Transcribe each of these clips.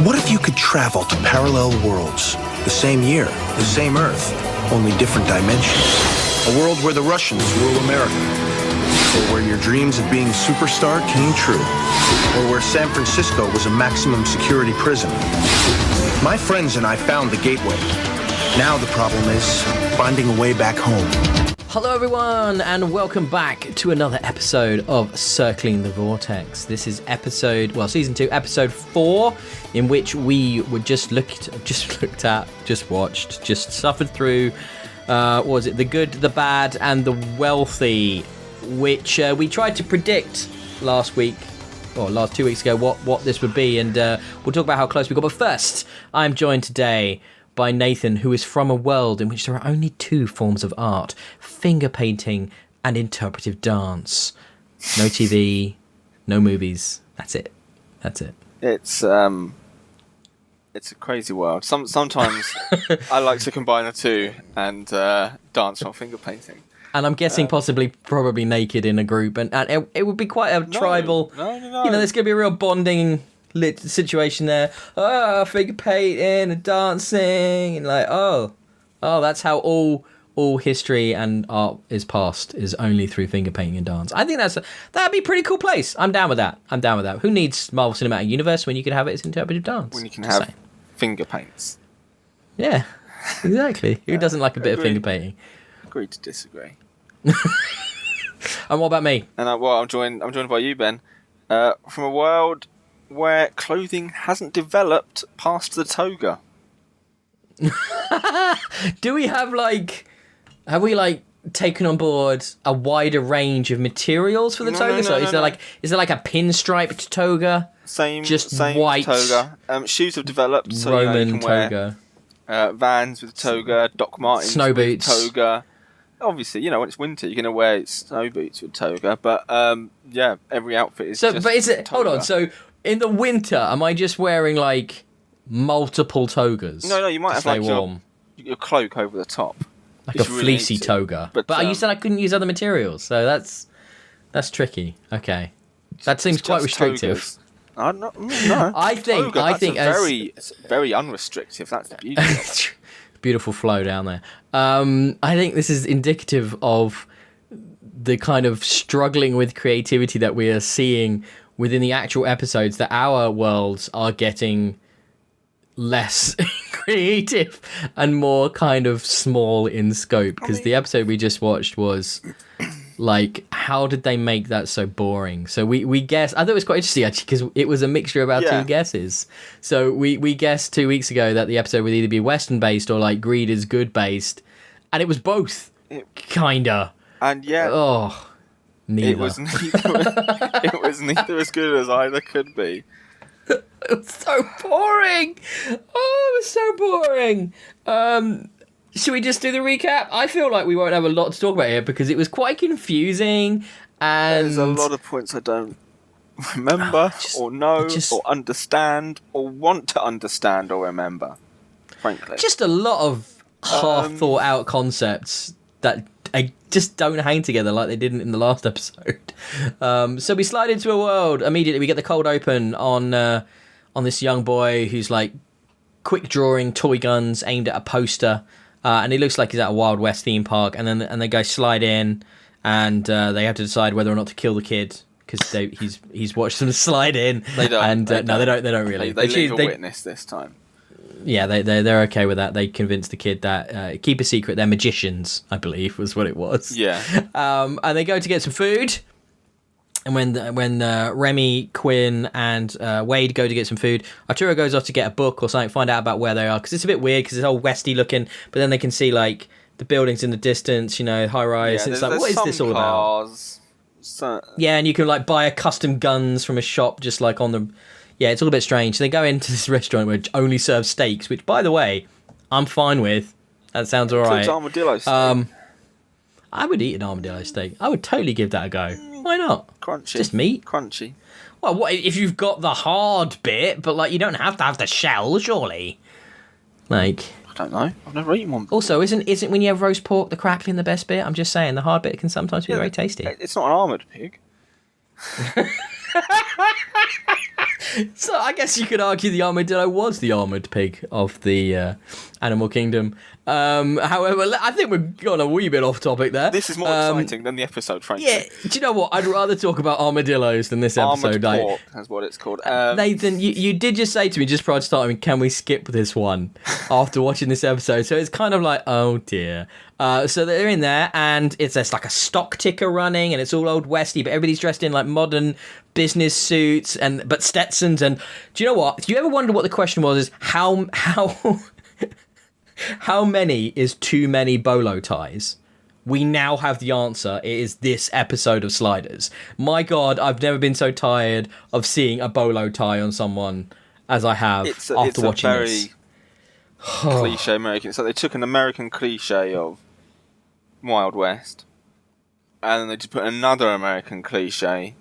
What if you could travel to parallel worlds? The same year, the same Earth, only different dimensions. A world where the Russians rule America. Or where your dreams of being a superstar came true. Or where San Francisco was a maximum security prison. My friends and I found the gateway. Now the problem is finding a way back home. Hello everyone, and welcome back to another episode of Circling the Vortex. This is season 2, episode 4, in which we were just suffered through, what was it, the good, the bad, and the wealthy, which we tried to predict last 2 weeks ago, what this would be, and we'll talk about how close we got. But first, I'm joined today by Nathan, who is from a world in which there are only two forms of art: finger painting and interpretive dance. No TV, no movies. That's it. It's a crazy world. Sometimes I like to combine the two and dance while finger painting. And I'm guessing probably naked in a group, and it would be quite a tribal. No. You know, there's going to be a real bonding situation there. Figure painting and dancing, and that's how all history and art is passed, is only through finger painting and dance. I think that'd be a pretty cool place. I'm down with that. Who needs Marvel Cinematic Universe when you could have it as interpretive dance? When you can have finger paints. Yeah, exactly. Who doesn't like a bit of finger painting? Agree to disagree. And what about me? And I'm joined by you, Ben, from a world where clothing hasn't developed past the toga. Do we have we taken on board a wider range of materials for the toga? Is there like a pinstriped toga? Same white toga. Shoes have developed, so Roman you can toga. Wear Vans with toga, Doc Martens snow boots with toga. Obviously, when it's winter, you're going to wear snow boots with toga. But every outfit is just toga. Hold on. So in the winter, am I just wearing multiple togas? No, you might have your cloak over the top. Like a fleecy toga. But you said I couldn't use other materials, so that's tricky. Okay. That seems quite restrictive. Togas. No. I think it's very unrestrictive. That's the beauty of it. Beautiful flow down there. I think this is indicative of the kind of struggling with creativity that we are seeing within the actual episodes, that our worlds are getting less creative and more kind of small in scope, because the episode we just watched was how did they make that so boring? So we guessed. I thought it was quite interesting actually, because it was a mixture of our two guesses. So we guessed 2 weeks ago that the episode would either be Western based or Greed is Good based, and it was both, kinda. And neither. It was neither as good as either could be. It was so boring. Oh, it was so boring. Should we just do the recap? I feel like we won't have a lot to talk about here because it was quite confusing, and there's a lot of points I don't remember or know or understand or want to understand or remember, frankly. Just a lot of half thought out concepts that just don't hang together like they didn't in the last episode. So we slide into a world immediately. We get the cold open on this young boy who's quick drawing toy guns aimed at a poster, and he looks like he's at a Wild West theme park. And then the guys slide in, and they have to decide whether or not to kill the kid because he's watched them slide in. They don't. And they don't really. They leave a witness this time. Yeah, they're okay with that. They convince the kid that keep a secret. They're magicians, I believe, was what it was. Yeah. And they go to get some food. And when Remy, Quinn, and Wade go to get some food, Arturo goes off to get a book or something, find out about where they are, because it's a bit weird because it's all westy looking. But then they can see the buildings in the distance, high rise. Yeah, it's what is this all cars, about? Yeah, and you can buy a custom guns from a shop just on the. Yeah, it's all a bit strange. So they go into this restaurant which only serves steaks, which, by the way, I'm fine with. That sounds all right. It's armadillo steak. I would eat an armadillo steak. I would totally give that a go. Why not? Crunchy. Just meat. Crunchy. Well, what if you've got the hard bit, but you don't have to have the shell, surely? I don't know. I've never eaten one before. Also, isn't when you have roast pork the crackling the best bit? I'm just saying the hard bit can sometimes be very tasty. It's not an armoured pig. So I guess you could argue the armadillo was the armoured pig of the animal kingdom. However, I think we've gone a wee bit off topic there. This is more exciting than the episode, frankly. Yeah, do you know what? I'd rather talk about armadillos than this episode. Armoured pork, that's what it's called. Nathan, you did just say to me just prior to starting, can we skip this one after watching this episode? So it's kind of like, oh dear. So they're in there, and there's like a stock ticker running, and it's all old westy, but everybody's dressed in like modern business suits but Stetsons. And do you know what? If you ever wonder what the question was, is how how many is too many bolo ties? We now have the answer. It is this episode of Sliders. My God, I've never been so tired of seeing a bolo tie on someone as I have after watching this. It's a very cliche American. So they took an American cliche of Wild West, and then they just put another American cliche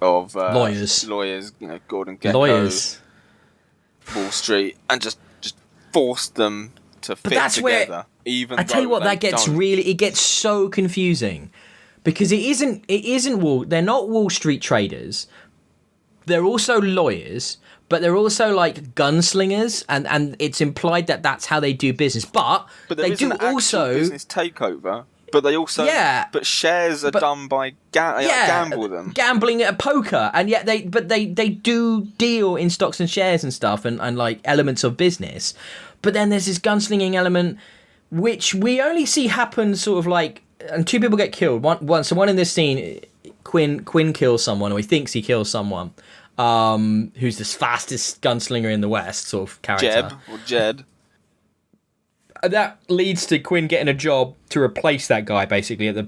of lawyers. Gordon Gekko, Lawyers, Wall Street, and just forced them to fit together. I tell you what, that gets it gets so confusing because it isn't they're not Wall Street traders. They're also lawyers, but they're also like gunslingers, and it's implied that that's how they do business. But they do also business takeover. But they also, but shares are done by gamble them, gambling at poker, and yet they do deal in stocks and shares and stuff, and like elements of business. But then there's this gunslinging element, which we only see happen sort of like, and two people get killed. One in this scene, Quinn kills someone, or he thinks he kills someone, who's the fastest gunslinger in the West, sort of character. Jed. That leads to Quinn getting a job to replace that guy, basically, at the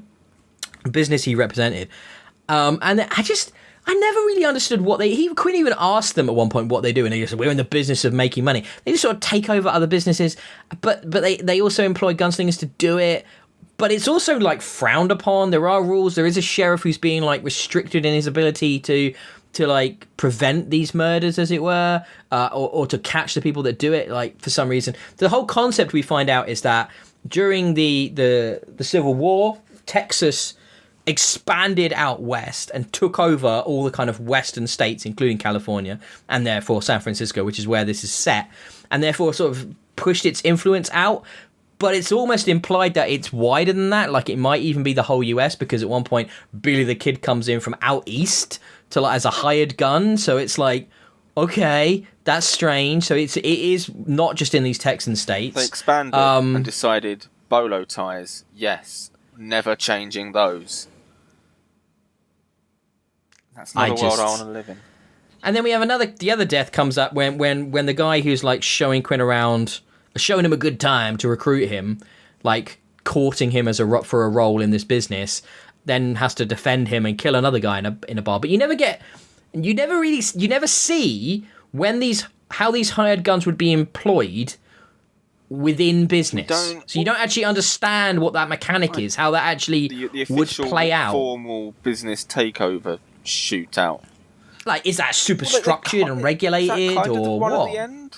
business he represented. And I never really understood what Quinn even asked them at one point what they do, and they just said, we're in the business of making money. They just sort of take over other businesses, but they also employ gunslingers to do it. But it's also like frowned upon. There are rules. There is a sheriff who's being like restricted in his ability to like prevent these murders, as it were, or to catch the people that do it, like for some reason. The whole concept we find out is that during the Civil War, Texas expanded out west and took over all the kind of western states, including California, and therefore San Francisco, which is where this is set, and therefore sort of pushed its influence out. But it's almost implied that it's wider than that, like it might even be the whole US, because at one point Billy the Kid comes in from out east to like as a hired gun. So it's like, okay, that's strange. So it is not just in these Texan states. They expanded and decided bolo ties, yes, never changing those. That's not a world I want to live in. And then we have the other death comes up when the guy who's like showing Quinn around, showing him a good time to recruit him, like courting him for a role in this business, then has to defend him and kill another guy in a bar. But you never see how these hired guns would be employed within business. So you don't actually understand what that mechanic is, how that actually the would play out. Formal business takeover shootout. Like, is that super structured and regulated, or what? At the end?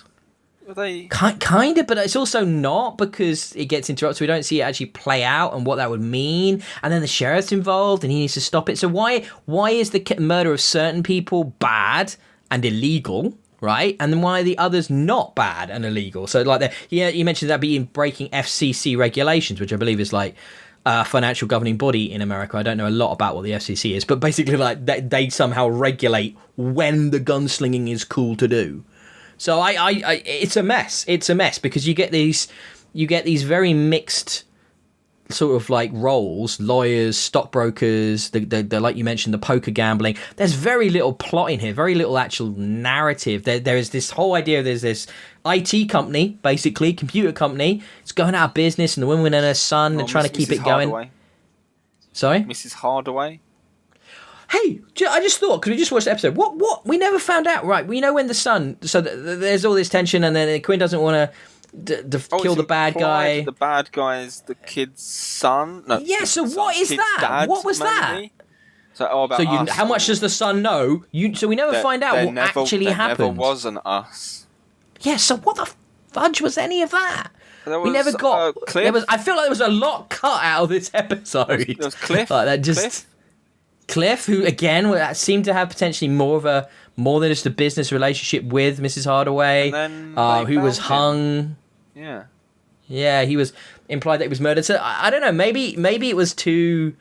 Kind of, but it's also not, because it gets interrupted, so we don't see it actually play out and what that would mean. And then the sheriff's involved and he needs to stop it. So why is the murder of certain people bad and illegal, right? And then why are the others not bad and illegal? So like, you mentioned that being breaking FCC regulations, which I believe is like a financial governing body in America. I don't know a lot about what the FCC is, but basically like they somehow regulate when the gunslinging is cool to do. So I it's a mess. It's a mess because you get these very mixed sort of like roles, lawyers, stockbrokers, the like you mentioned, the poker gambling. There's very little plot in here, very little actual narrative. There is this whole idea, there's this IT company, basically, computer company. It's going out of business, and the woman and her son are trying to keep it going. Hardaway. Sorry? Mrs. Hardaway? Hey, I just thought, because we just watched the episode, what we never found out, right? We know when the son, so there's all this tension, and then Quinn doesn't want to kill the bad guy. The bad guy is the kid's son? No, yeah, so what is that? Dad, what was maybe? that? So how much does the son know? So we never find out what actually happened. There never was an us. Yeah, so what the fudge was any of that? We never got... Cliff? I feel like there was a lot cut out of this episode. There was Cliff. Like that just... Cliff, who again seemed to have potentially more of more than just a business relationship with Mrs. Hardaway, And then who was found hung. Yeah. Yeah, he was implied that he was murdered. So I don't know. Maybe it was too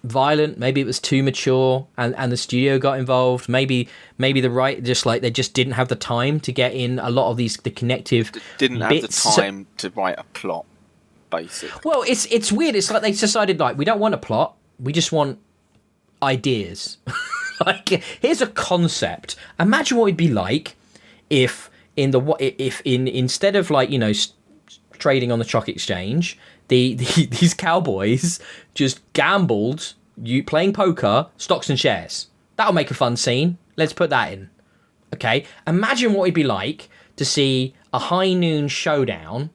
violent. Maybe it was too mature, and the studio got involved. Maybe the they just didn't have the time to get in a lot of the connective. Didn't have bits. the time to write a plot, basically. Well, it's weird. It's like they decided we don't want a plot. We just want ideas. Here's a concept. Imagine what it'd be like if instead of trading on the stock exchange, these cowboys just gambled playing poker, stocks and shares. That'll make a fun scene. Let's put that in. Okay, imagine what it'd be like to see a high noon showdown,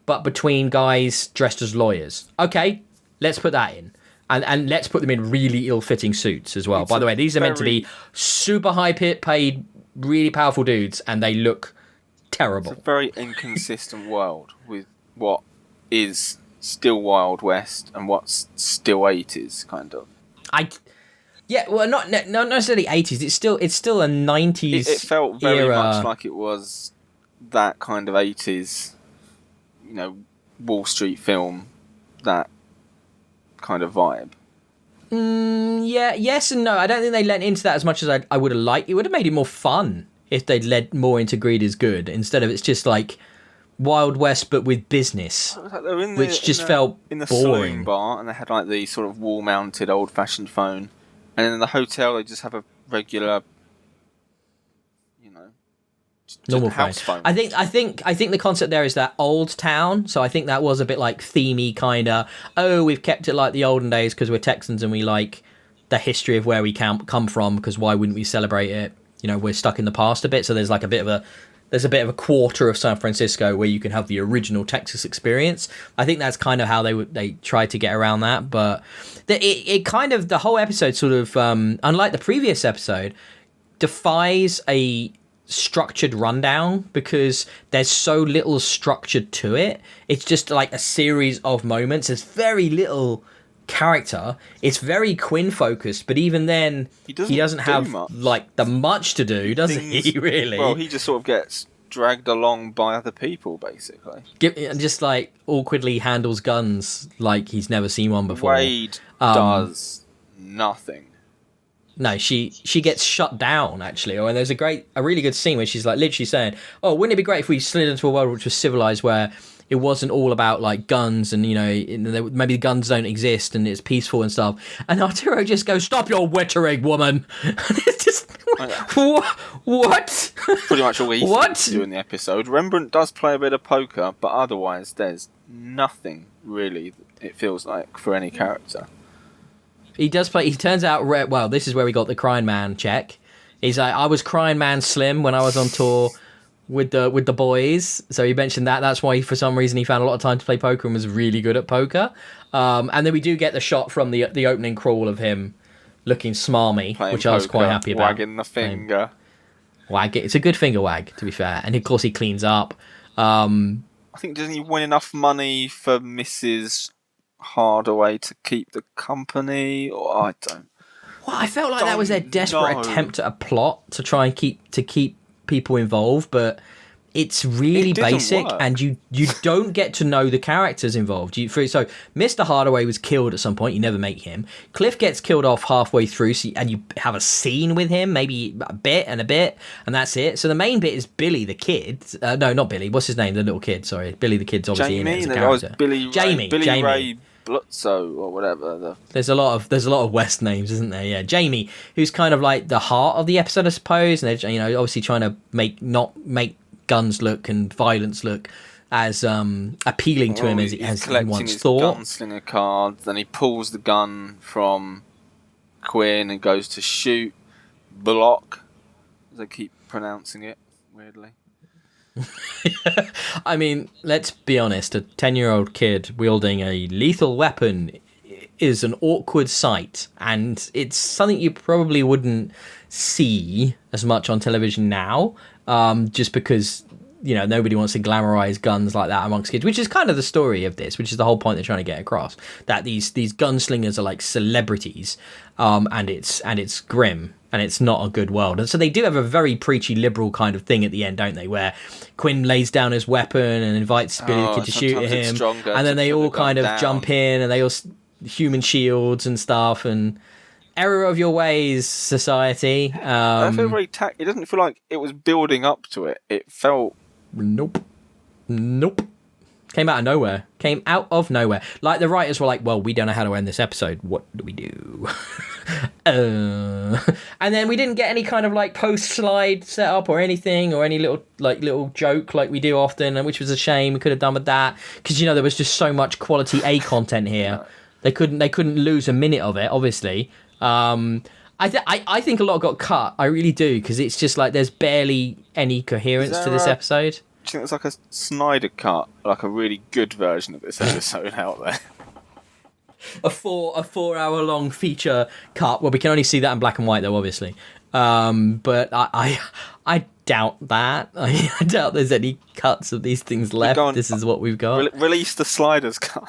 but between guys dressed as lawyers. Okay, let's put that in. And let's put them in really ill-fitting suits as well. By the way, these are meant to be super high-paid, really powerful dudes, and they look terrible. It's a very inconsistent world with what is still Wild West and what's still 80s, kind of. Not necessarily 80s. It's still a 90s. It felt very era. much like it was that kind of 80s, Wall Street film, that kind of vibe. Yeah, yes and no. I don't think they lent into that as much as I would have liked. It would have made it more fun if they'd led more into Greed is Good instead of it's just like Wild West but with business, which just felt in the boring. saloon bar, and they had the sort of wall-mounted old-fashioned phone, and in the hotel they just have a regular, normal house phone. I think the concept there is that old town. So I think that was a bit like themey kind of. Oh, we've kept it like the olden days because we're Texans and we like the history of where we come from. Because why wouldn't we celebrate it? We're stuck in the past a bit. So there's a bit of a quarter of San Francisco where you can have the original Texas experience. I think that's kind of how they tried to get around that. But it kind of, the whole episode sort of, unlike the previous episode, defies a structured rundown because there's so little structure to it. It's just like a series of moments. There's very little character. It's very Quinn focused, but even then he doesn't have much. The much to do, does he really? Well, he just sort of gets dragged along by other people, basically. And just awkwardly handles guns like he's never seen one before. Wade does nothing. No, she gets shut down, actually. And there's a really good scene where she's literally saying, oh, wouldn't it be great if we slid into a world which was civilized where it wasn't all about guns and, maybe the guns don't exist and it's peaceful and stuff. And Arturo just goes, stop your wittering, woman. It's just, what? Pretty much all he seems to do in the episode. Rembrandt does play a bit of poker, but otherwise there's nothing really, it feels like, for any character. He does play. He turns out. Well, this is where we got the Crying Man check. He's like, I was Crying Man Slim when I was on tour with the boys. So he mentioned that. That's why, for some reason, he found a lot of time to play poker and was really good at poker. And then we do get the shot from the opening crawl of him looking smarmy, playing which I was quite happy about. Wagging the finger. It's a good finger wag, to be fair. And of course, he cleans up. I think doesn't he win enough money for Mrs. Hardaway to keep the company, or I don't. Well, I felt like that was their desperate attempt at a plot to try and keep people involved, but it's really basic, work. And you don't get to know the characters involved. So Mr. Hardaway was killed at some point. You never meet him. Cliff gets killed off halfway through, and you have a scene with him, maybe a bit, and that's it. So the main bit is Billy the kid. No, not Billy. What's his name? The little kid. Sorry, Billy the kid's obviously Jamie, in it as a character. Jamie Ray Blutzo or whatever. There's a lot of West names, isn't there? Yeah, Jamie, who's kind of like the heart of the episode, I suppose. And they're obviously trying to not make guns look and violence look as appealing to him as he once thought. He's collecting his gunslinger cards, then he pulls the gun from Quinn and goes to shoot Block, as they keep pronouncing it weirdly. I mean, let's be honest, a 10-year-old kid wielding a lethal weapon is an awkward sight, and it's something you probably wouldn't see as much on television now, just because nobody wants to glamorize guns like that amongst kids, which is kind of the story of this, which is the whole point they're trying to get across, that these gunslingers are like celebrities, and it's grim. and it's not a good world. And so they do have a very preachy liberal kind of thing at the end, don't they, where Quinn lays down his weapon and invites Billy the Kid to shoot at him, and then they all kind of jump in, and they all human shields and stuff, and error of your ways, society. I feel very it doesn't feel like it was building up to it. It felt... Nope. Came out of nowhere. Like, the writers were like, well, we don't know how to end this episode. What do we do? And then we didn't get any kind of, like, post-slide setup or anything, or any little joke like we do often, which was a shame. We could have done with that. Because, there was just so much quality A content here. They couldn't lose a minute of it, obviously. I think a lot got cut. I really do, because it's just like there's barely any coherence to this episode. Do you think there's like a Snyder cut, like a really good version of this episode out there? A 4 hour long feature cut. Well, we can only see that in black and white, though, obviously. But I doubt that. I doubt there's any cuts of these things left. This is what we've got. Release the Sliders cut.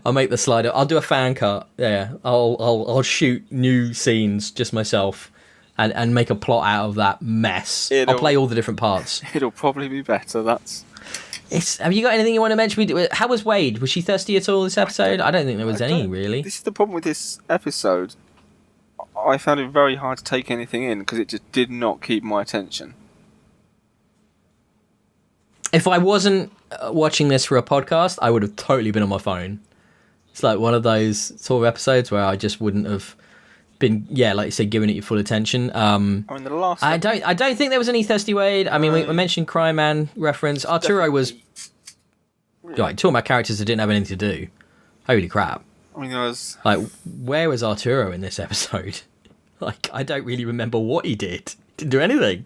I'll make the slider. I'll do a fan cut. Yeah, I'll shoot new scenes just myself, and make a plot out of that mess. I'll play all the different parts. It'll probably be better. Have you got anything you want to mention? How was Wade? Was she thirsty at all this episode? I don't think there was any, really. This is the problem with this episode. I found it very hard to take anything in because it just did not keep my attention. If I wasn't watching this for a podcast, I would have totally been on my phone. It's like one of those sort of episodes where I just wouldn't have been, like you said, giving it your full attention. I don't think there was any thirsty Wade. I mean, we mentioned Cry Man reference. Arturo was talking about characters that didn't have anything to do. Holy crap! I mean, there was where was Arturo in this episode? Like, I don't really remember what he did. Didn't do anything.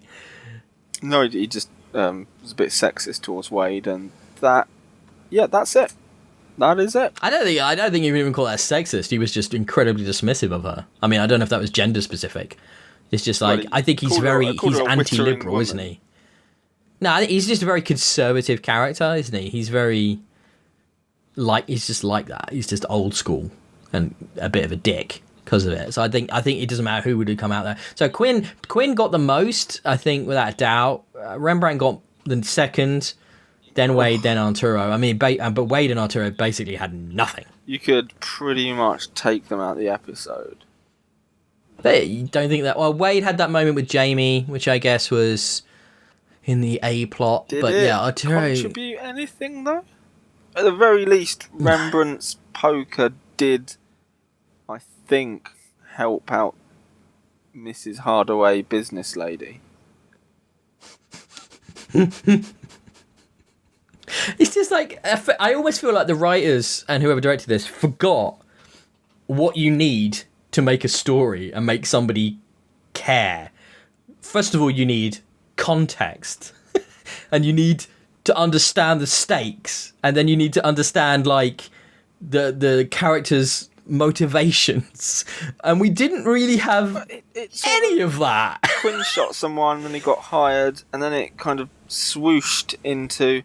No, he just was a bit sexist towards Wade, and that's it. That is it. I don't think you would even call that sexist. He was just incredibly dismissive of her. I mean, I don't know if that was gender specific. It's just like, I think he's anti-liberal, isn't he? No, I think he's just a very conservative character, isn't he? He's very he's just like that. He's just old school and a bit of a dick because of it. So I think it doesn't matter who would have come out there. So Quinn got the most, I think, without a doubt. Rembrandt got the second, then Wade, then Arturo. I mean, but Wade and Arturo basically had nothing. You could pretty much take them out of the episode. But you don't think that... Well, Wade had that moment with Jamie, which I guess was in the A plot. Arturo... contribute anything, though? At the very least, Rembrandt's poker did, I think, help out Mrs. Hardaway, business lady. It's just like, I almost feel like the writers and whoever directed this forgot what you need to make a story and make somebody care. First of all, you need context and you need to understand the stakes, and then you need to understand like the characters' motivations, and we didn't really have any of that. Quinn shot someone and he got hired, and then it kind of swooshed into,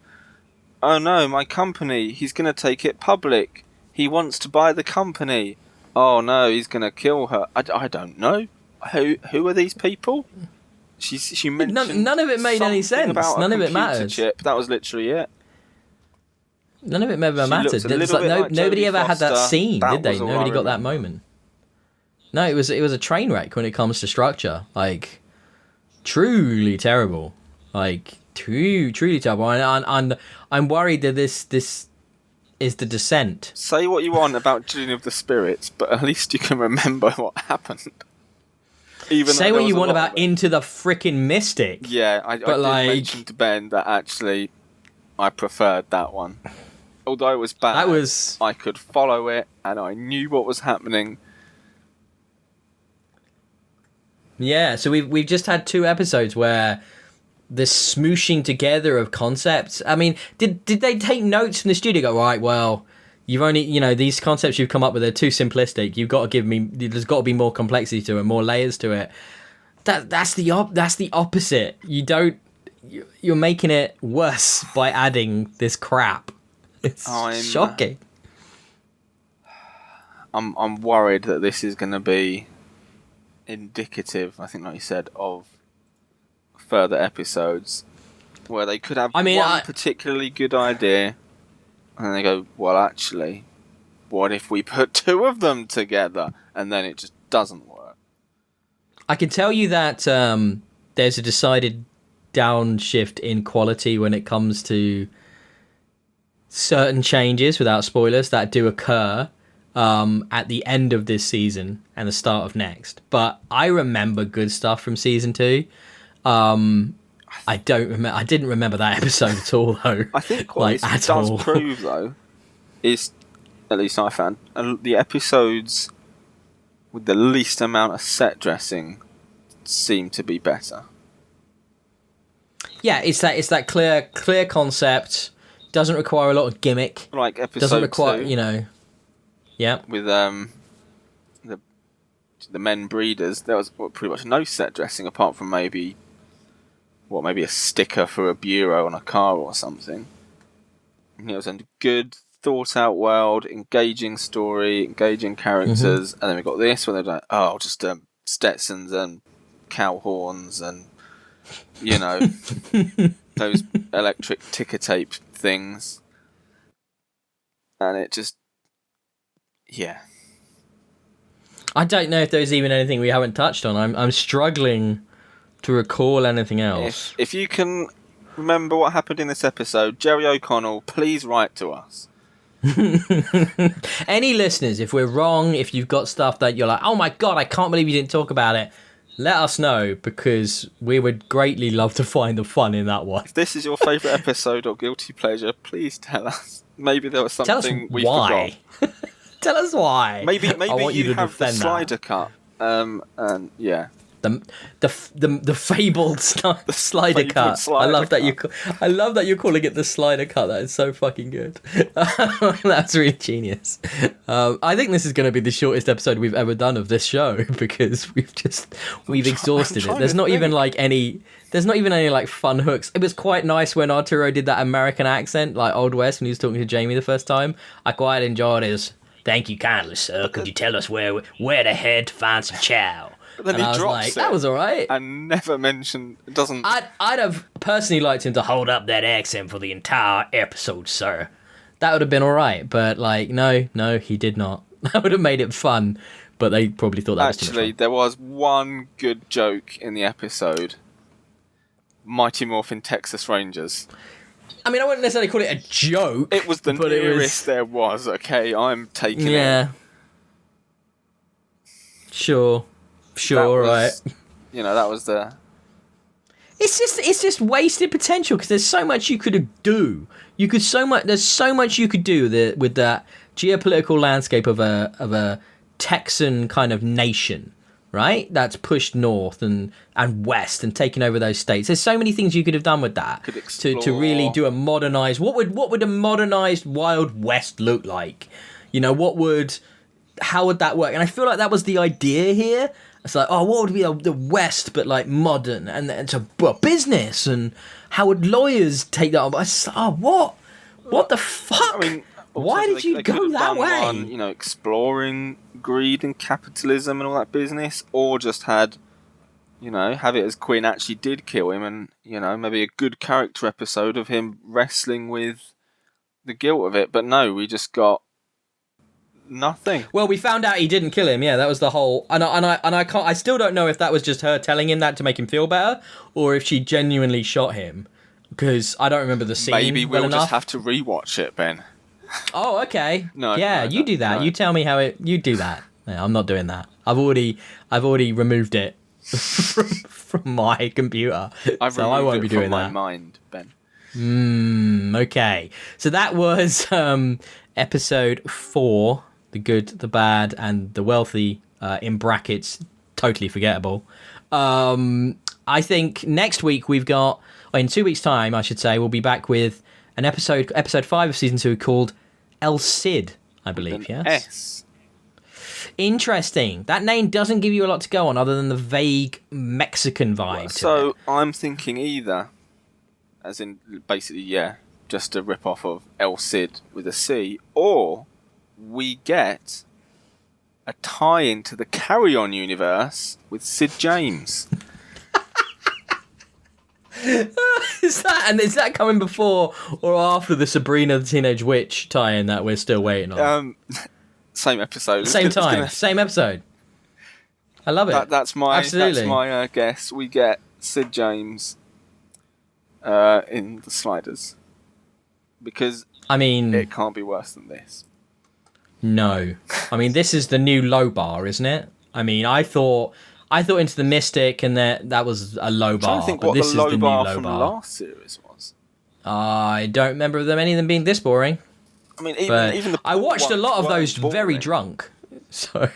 oh no, my company, he's going to take it public. He wants to buy the company. Oh no, he's going to kill her. I don't know. Who are these people? She mentioned none of it made any sense. None of it mattered. Chip. That was literally it. None of it ever mattered. Nobody ever had that scene, did they? Nobody got that moment. No, it was a train wreck when it comes to structure. Like, truly terrible. Like, truly terrible. And I'm worried that this is the descent. Say what you want about Journey of the Spirits, but at least you can remember what happened. Say what you want about Into the Frickin' Mystic. Yeah, I did mention to Ben that actually I preferred that one. Although it was bad, I could follow it and I knew what was happening. Yeah, so we've just had 2 episodes where this smooshing together of concepts. I mean, did they take notes from the studio? Go, right, well, you've only, these concepts you've come up with are too simplistic. You've got to give me, there's got to be more complexity to it, more layers to it. That's the opposite. You're making it worse by adding this crap. It's shocking. I'm worried that this is going to be indicative, I think, like you said, of further episodes where they could have particularly good idea, and then they go, well, actually, what if we put two of them together? And then it just doesn't work. I can tell you that there's a decided downshift in quality when it comes to certain changes, without spoilers, that do occur at the end of this season and the start of next. But I remember good stuff from season 2. I didn't remember that episode at all, though. I think what it does prove, though, is, at least I found, the episodes with the least amount of set dressing seem to be better. Yeah, it's that clear concept. Doesn't require a lot of gimmick. Like episode doesn't require, 2, yeah. With the men breeders, there was pretty much no set dressing apart from maybe a sticker for a bureau on a car or something. It was a good, thought-out world, engaging story, engaging characters, and then we got this where they're like, just Stetsons and cow horns and those electric ticker tape things, and it just, yeah. I don't know if there's even anything we haven't touched on. I'm struggling to recall anything else. If you can remember what happened in this episode, Jerry O'Connell, please write to us. Any listeners, if we're wrong, if you've got stuff that you're like, oh my god, I can't believe you didn't talk about it, let us know, because we would greatly love to find the fun in that one. If this is your favourite episode or guilty pleasure, please tell us. Maybe there was something we forgot. Tell us why. Maybe you have the Slider cut. And yeah. The fabled slider cut. I love that you're calling it the slider cut. That is so fucking good. That's really genius. I think this is going to be the shortest episode we've ever done of this show, because we've exhausted it. There's not even any like fun hooks. It was quite nice when Arturo did that American accent, like Old West, when he was talking to Jamie the first time. I quite enjoyed his "Thank you kindly, sir. Could you tell us where to head to find some chow?" But then he drops it. That was all right. And never mentioned. It doesn't. I'd have personally liked him to hold up that accent for the entire episode, sir. That would have been all right. But no, he did not. That would have made it fun. But they probably thought that was too much fun. There was one good joke in the episode. Mighty Morphin Texas Rangers. I mean, I wouldn't necessarily call it a joke. It was the nearest there was. Okay, I'm taking it. Yeah. Sure, right. That was the... It's just wasted potential, because there's so much you could do. There's so much you could do with that geopolitical landscape of a Texan kind of nation, right? That's pushed north and west and taken over those states. There's so many things you could have done with that to really do a modernized. What would a modernized Wild West look like? How would that work? And I feel like that was the idea here. It's like, what would be the West, but like modern, and it's a business, and how would lawyers take that on? But I just, what the fuck? I mean, why did you go that way? One, exploring greed and capitalism and all that business, or just had, have it as Quinn actually did kill him, and maybe a good character episode of him wrestling with the guilt of it. But no, we just got nothing. Well, we found out he didn't kill him. Yeah, that was the whole. And I still don't know if that was just her telling him that to make him feel better, or if she genuinely shot him. Because I don't remember the scene. Maybe we'll just have to rewatch it, Ben. Oh, okay. No. You do that. No. You tell me how it. You do that. No, I'm not doing that. I've already removed it from my computer, so I won't be doing that. From my mind, Ben. Okay. So that was episode 4. The good, the bad, and the wealthy, in brackets, totally forgettable. I think next week we've got, in 2 weeks' time, I should say, we'll be back with an episode 5 of season 2 called El Cid, I believe, yes? S. Interesting. That name doesn't give you a lot to go on other than the vague Mexican vibe. So I'm thinking either, as in basically, just a rip-off of El Cid with a C, or we get a tie into the Carry On universe with Sid James. Is that coming before or after the Sabrina the Teenage Witch tie-in that we're still waiting on? Same episode. Same time. Same episode. I love it. That's my Absolutely. That's my guess. We get Sid James in the Sliders because it can't be worse than this. No, this is the new low bar, isn't it? I thought Into the Mystic, and that was a low bar. I'm trying to think but what this the low is the bar new low from bar. the last series was. I don't remember any of them being this boring. Even the I watched a lot of those boring. very drunk, so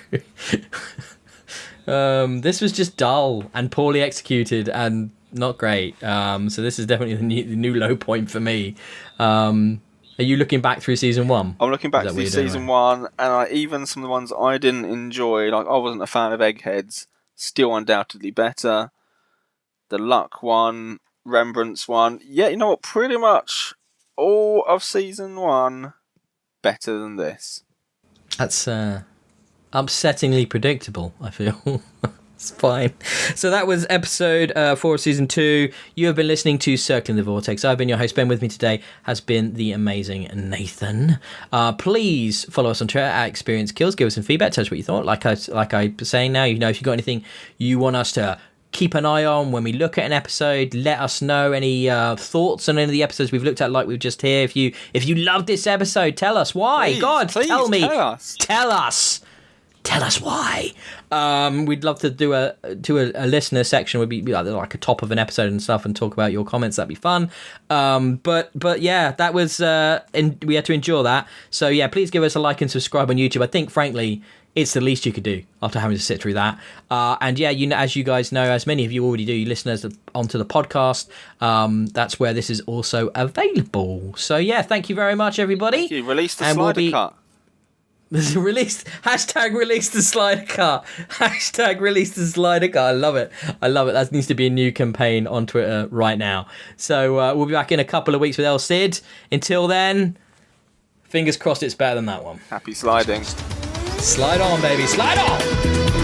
this was just dull and poorly executed and not great. So this is definitely the new low point for me. Are you looking back through season 1? I'm looking back through season 1, and even some of the ones I didn't enjoy, like I wasn't a fan of Eggheads, still undoubtedly better. The Luck one, Rembrandt's one, yeah, you know what? Pretty much all of season 1 better than this. That's upsettingly predictable, I feel. It's fine. So that was episode 4 of season 2. You have been listening to Circling the Vortex. I've been your host. Ben with me today has been the amazing Nathan. Please follow us on Twitter at Experience Kills. Give us some feedback. Tell us what you thought. Like I was saying now, if you've got anything you want us to keep an eye on when we look at an episode, let us know any thoughts on any of the episodes we've looked at, like we've just here. If you loved this episode, tell us why. Please, tell me. Tell us. Tell us why. We'd love to do a listener section. Would be like a top of an episode and stuff, and talk about your comments. That'd be fun. But yeah, that was we had to endure that. So yeah, please give us a like and subscribe on YouTube. I think frankly, it's the least you could do after having to sit through that. And yeah, as you guys know, as many of you already do, you listen onto the podcast. That's where this is also available. So yeah, thank you very much, everybody. Thank you. Release the slider cut. Release the slider cut. Release the slider cut. I love it. That needs to be a new campaign on Twitter right now. So we'll be back in a couple of weeks with El Cid. Until then, fingers crossed it's better than that one. Happy sliding. Slide on, baby. Slide on!